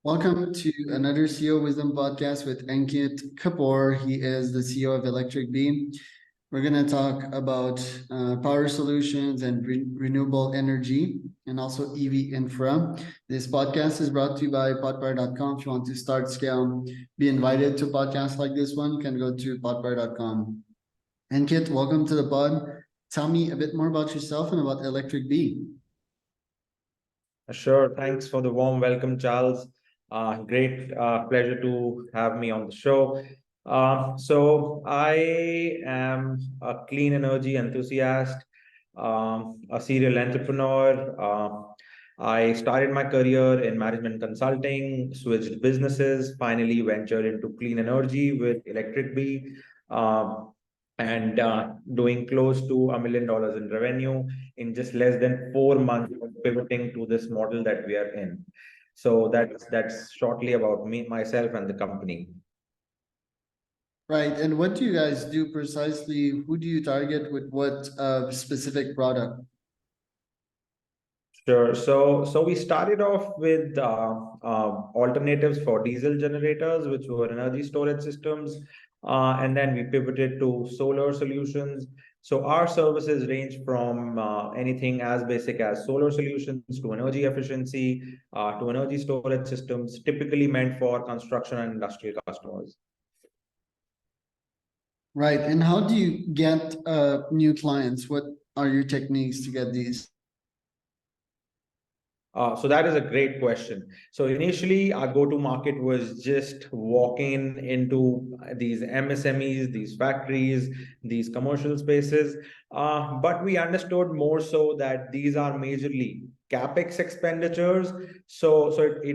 Welcome to another CEO Wisdom podcast with Ankit Kapoor. He is the CEO of Electric Bee. We're going to talk about power solutions and renewable energy and also EV infra. This podcast is brought to you by podpar.com. If you want to start, scale, be invited to podcasts like this one, you can go to podpar.com. Ankit, welcome to the pod. Tell me a bit more about yourself and about Electric Bee. Sure. Thanks for the warm welcome, Charles. Great pleasure to have me on the show. So I am a clean energy enthusiast, a serial entrepreneur. I started my career in management consulting, switched businesses, finally ventured into clean energy with Electric Bee. And doing close to $1 million in revenue in just less than 4 months of pivoting to this model that we are in. So that's shortly about me, myself, and the company. Right. And what do you guys do precisely? Who do you target with what specific product? Sure. So we started off with alternatives for diesel generators, which were energy storage systems, and then we pivoted to solar solutions. So our services range from anything as basic as solar solutions to energy efficiency to energy storage systems, typically meant for construction and industrial customers. Right. And how do you get new clients? What are your techniques to get these? So that is a great question. So initially, our go-to-market was just walking into these MSMEs, these factories, these commercial spaces. But we understood more so that these are majorly CapEx expenditures. So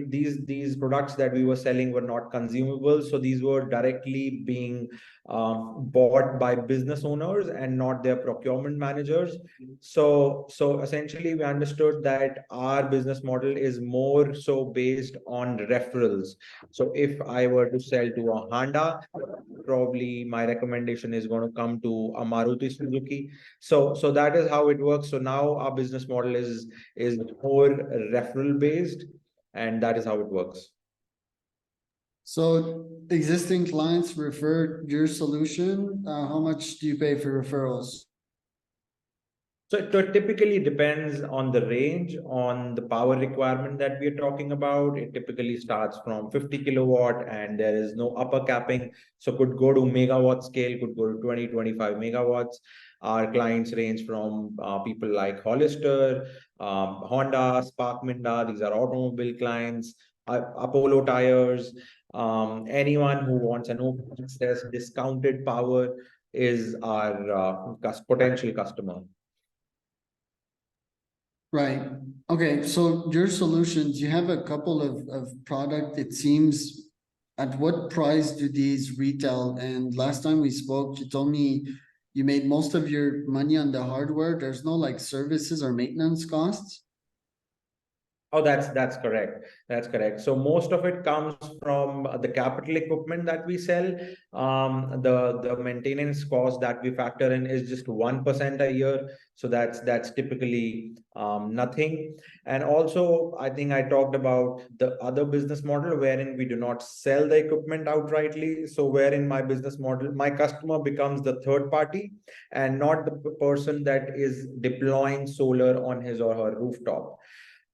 these products that we were selling were not consumable. So these were directly being bought by business owners and not their procurement managers. So essentially, we understood that our business model is more so based on referrals. So if I were to sell to a Honda, probably my recommendation is going to come to a Maruti Suzuki. So that is how it works. So now our business model is more referral based, and that is how it works. So existing clients refer your solution. How much do you pay for referrals? So it typically depends on the range, on the power requirement that we are talking about. It typically starts from 50 kilowatt and there is no upper capping. So could go to megawatt scale, could go to 20, 25 megawatts. Our clients range from people like Hollister, Honda, Spark Minda. These are automobile clients, Apollo Tires. Anyone who wants an open access discounted power is our potential customer. Right. Okay. So your solutions, you have a couple of product. It seems, at what price do these retail? And last time we spoke, you told me you made most of your money on the hardware. There's no like services or maintenance costs. Oh, that's correct. That's correct. So most of it comes from the capital equipment that we sell. The maintenance cost that we factor in is just 1% a year. So that's typically nothing. And also, I think I talked about the other business model wherein we do not sell the equipment outrightly. So wherein my business model, my customer becomes the third party and not the person that is deploying solar on his or her rooftop.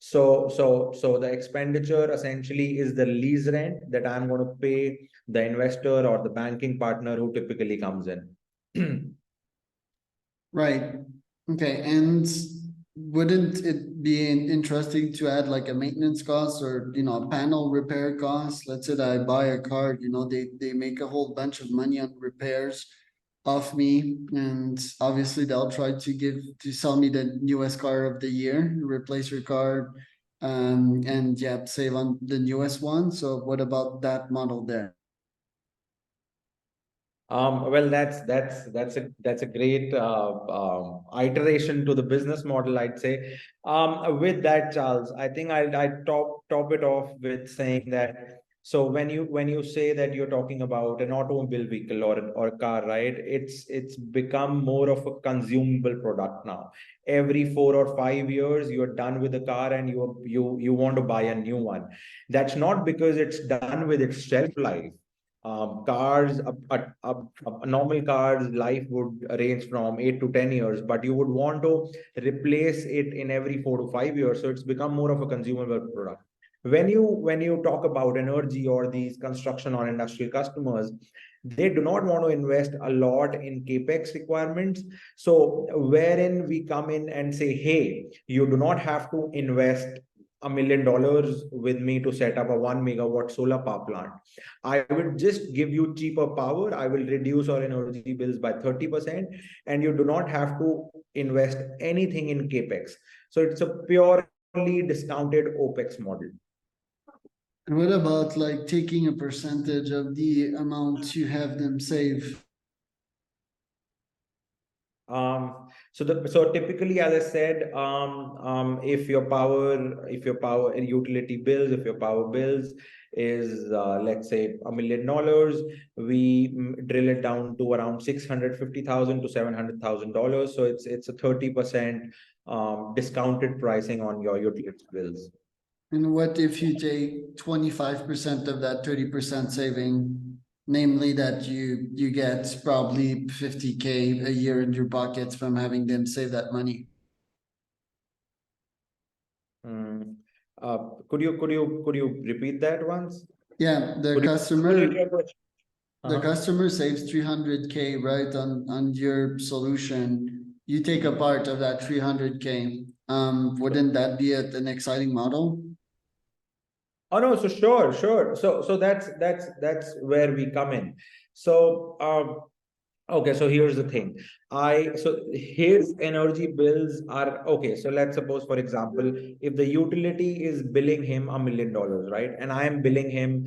So the expenditure essentially is the lease rent that I'm going to pay the investor or the banking partner who typically comes in. Right. Okay. And wouldn't it be interesting to add like a maintenance cost or, a panel repair cost? Let's say that I buy a car, they make a whole bunch of money on repairs off me, and obviously they'll try to sell me the newest car of the year, replace your car, and yeah, save on the newest one. So what about that model there? Well, that's a great iteration to the business model, I'd say. With that, Charles, I think I top it off with saying that So when you say that you're talking about an automobile vehicle or a car, right? It's become more of a consumable product now. Every 4 or 5 years, you're done with the car and you want to buy a new one. That's not because it's done with its shelf life. Cars, a normal car's life would range from 8 to 10 years, but you would want to replace it in every 4 to 5 years. So it's become more of a consumable product. When you talk about energy or these construction or industrial customers, they do not want to invest a lot in capex requirements. So wherein we come in and say, hey, you do not have to invest $1 million with me to set up a 1 megawatt solar power plant. I will just give you cheaper power. I will reduce our energy bills by 30%, and you do not have to invest anything in capex. So it's a purely discounted Opex model. And what about like taking a percentage of the amount you have them save? So typically, as I said, if your power and utility bills, if your power bills is let's say $1 million, we drill it down to around $650,000 to $700,000. So it's a 30% discounted pricing on your utility bills. And what if you take 25% of that 30% saving, namely that you get probably 50K a year in your pockets from having them save that money? Could you repeat that once? Yeah, the Could you customer your question? the customer saves 300K, right, on your solution. You take a part of that 300K. Wouldn't that be an exciting model? Oh no, so sure. So that's where we come in. So okay, so here's the thing. So his energy bills are okay. So let's suppose, for example, if the utility is billing him $1 million, right? And I am billing him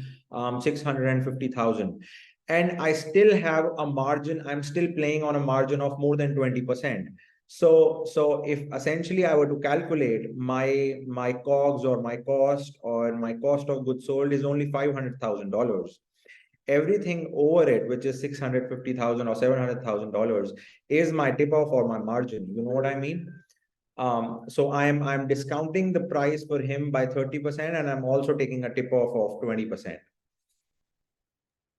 650,000. And I still have a margin, I'm still playing on a margin of more than 20%. So if essentially I were to calculate my COGS or my cost of goods sold is only $500,000, everything over it, which is 650,000 or $700,000, is my tip off or my margin. You know what I mean? So I'm discounting the price for him by 30%, and I'm also taking a tip off of 20%.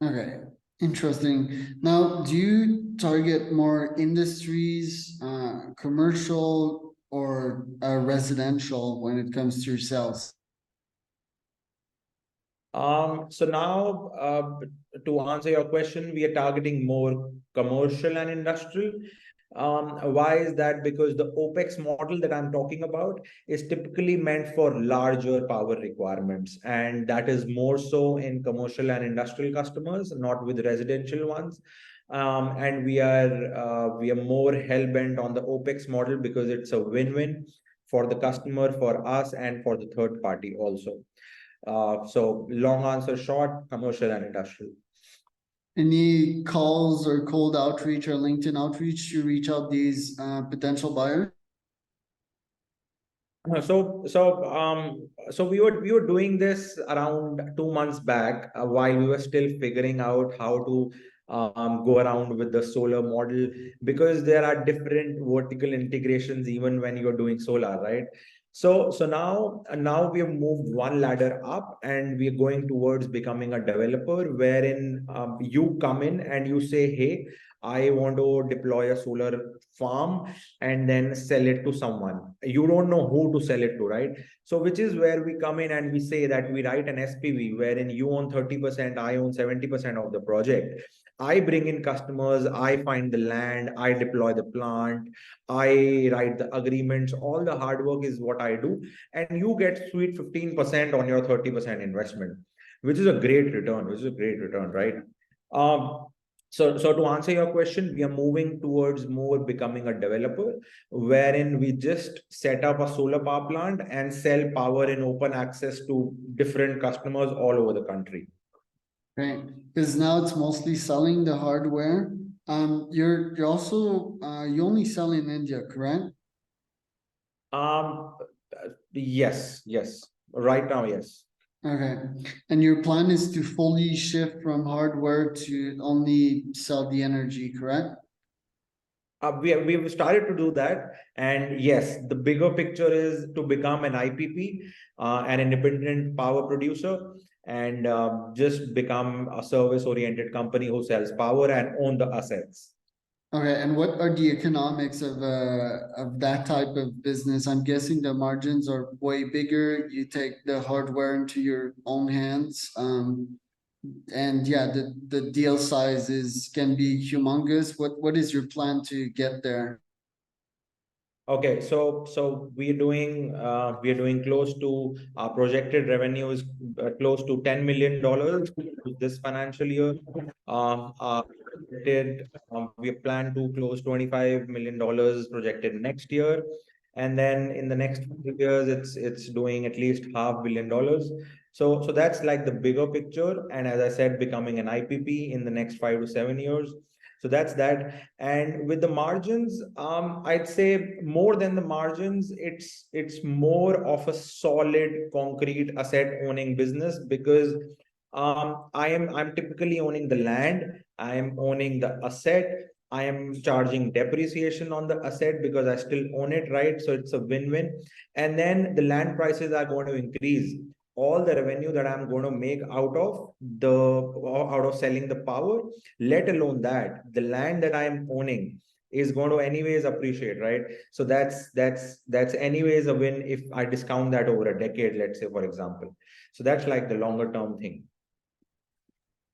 Okay, interesting. Now, do you target more industries, commercial or residential when it comes to your sales? So now, to answer your question, we are targeting more commercial and industrial. Why is that? Because the Opex model that I'm talking about is typically meant for larger power requirements, and that is more so in commercial and industrial customers, not with residential ones. And we are more hell bent on the Opex model because it's a win-win for the customer, for us, and for the third party also. So long answer short, commercial and industrial. Any calls or cold outreach or LinkedIn outreach to reach out these potential buyers? So we were doing this around 2 months back, while we were still figuring out how to go around with the solar model, because there are different vertical integrations even when you're doing solar, right? So now we have moved one ladder up, and we're going towards becoming a developer, wherein you come in and you say, hey, I want to deploy a solar farm and then sell it to someone. You don't know who to sell it to, right? So which is where we come in and we say that we write an SPV wherein you own 30%, I own 70% of the project. I bring in customers, I find the land, I deploy the plant, I write the agreements, all the hard work is what I do. And you get sweet 15% on your 30% investment, which is a great return, right? So to answer your question, we are moving towards more becoming a developer, wherein we just set up a solar power plant and sell power in open access to different customers all over the country. Right, because now it's mostly selling the hardware. You're also you only sell in India, correct? Yes. Right now, yes. Okay. And your plan is to fully shift from hardware to only sell the energy, correct? We've started to do that, and yes, the bigger picture is to become an IPP, an independent power producer, and just become a service-oriented company who sells power and own the assets. Okay, and what are the economics of that type of business? I'm guessing the margins are way bigger. You take the hardware into your own hands. And yeah, the deal sizes can be humongous. What is your plan to get there? Okay, so we are doing close to our projected revenue is close to $10 million this financial year. We plan to close $25 million projected next year, and then in the next 5 years, it's doing at least $500 million. So that's like the bigger picture, and as I said, becoming an IPP in the next 5 to 7 years. So that's that. And with the margins, I'd say more than the margins, it's more of a solid, concrete asset owning business, because I'm typically owning the land, I am owning the asset, I am charging depreciation on the asset because I still own it, right? So it's a win-win. And then the land prices are going to increase. All the revenue that I'm going to make out of selling the power, let alone that the land that I'm owning is going to anyways appreciate, right? So that's anyways a win if I discount that over a decade, let's say, for example. So that's like the longer term thing.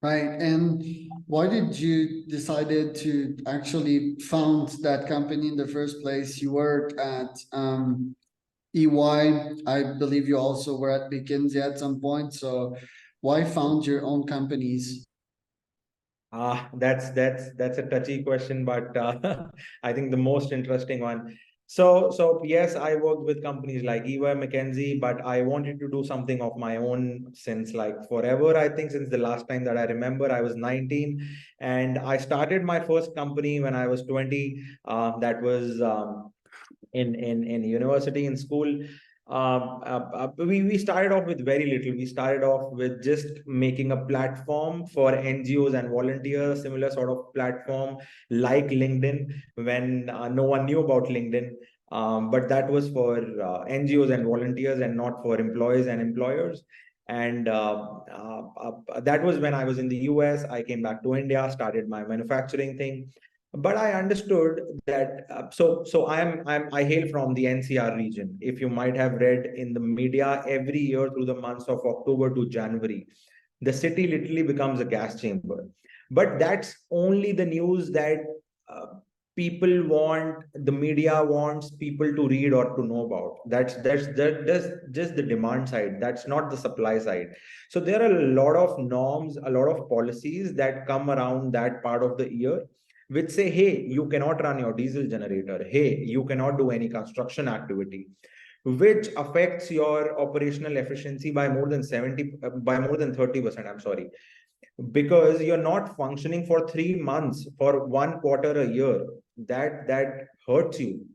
Right, and why did you decided to actually found that company in the first place? You worked at EY. I believe you also were at McKinsey at some point. So why found your own companies? That's a touchy question, but I think the most interesting one. So yes, I worked with companies like EY, McKinsey, but I wanted to do something of my own since like forever. I think since the last time that I remember, I was 19, and I started my first company when I was 20. That was in university, in school. We started off with very little. We started off with just making a platform for NGOs and volunteers, similar sort of platform like LinkedIn, when no one knew about LinkedIn. But that was for NGOs and volunteers, and not for employees and employers. And that was when I was in the US. I came back to India, started my manufacturing thing. But I understood that. I hail from the NCR region. If you might have read in the media, every year through the months of October to January, the city literally becomes a gas chamber. But that's only the news that uh, people want, the media wants people to read or to know about. That's just the demand side. That's not the supply side. So there are a lot of norms, a lot of policies that come around that part of the year, which say, hey, you cannot run your diesel generator. Hey, you cannot do any construction activity, which affects your operational efficiency by more than 30%. I'm sorry, because you're not functioning for 3 months, for 1 quarter a year. That hurts you.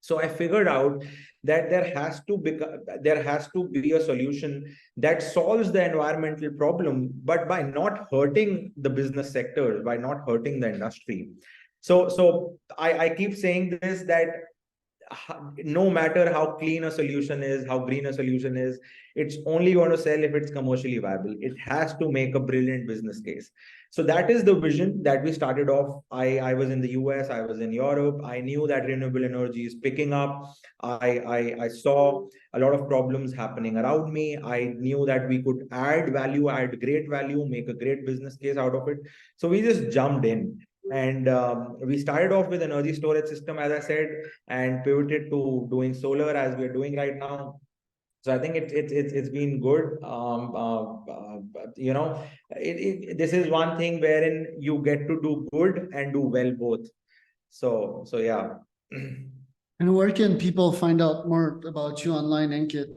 So I figured out that there has to be a solution that solves the environmental problem, but by not hurting the business sector, by not hurting the industry. So I keep saying this, that no matter how clean a solution is, how green a solution is, it's only going to sell if it's commercially viable. It has to make a brilliant business case. So that is the vision that we started off. I was in the US, I was in Europe. I knew that renewable energy is picking up. I saw a lot of problems happening around me. I knew that we could add value, add great value, make a great business case out of it. So we just jumped in. And we started off with energy storage system, as I said, and pivoted to doing solar as we're doing right now. So I think it's been good. This is one thing wherein you get to do good and do well both. So yeah. And where can people find out more about you online, Ankit?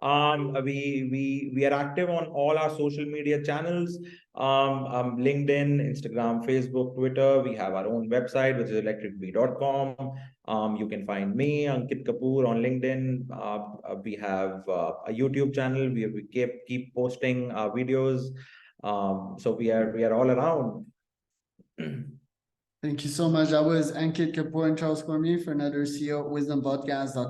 We are active on all our social media channels, LinkedIn, Instagram, Facebook, Twitter. We have our own website, which is electricbee.com. You can find me, Ankit Kapoor, on LinkedIn. We have a YouTube channel where we keep posting videos. So we are all around. Thank you so much. That was Ankit Kapoor and Charles Cormier for another CEO at WisdomPodcast.com.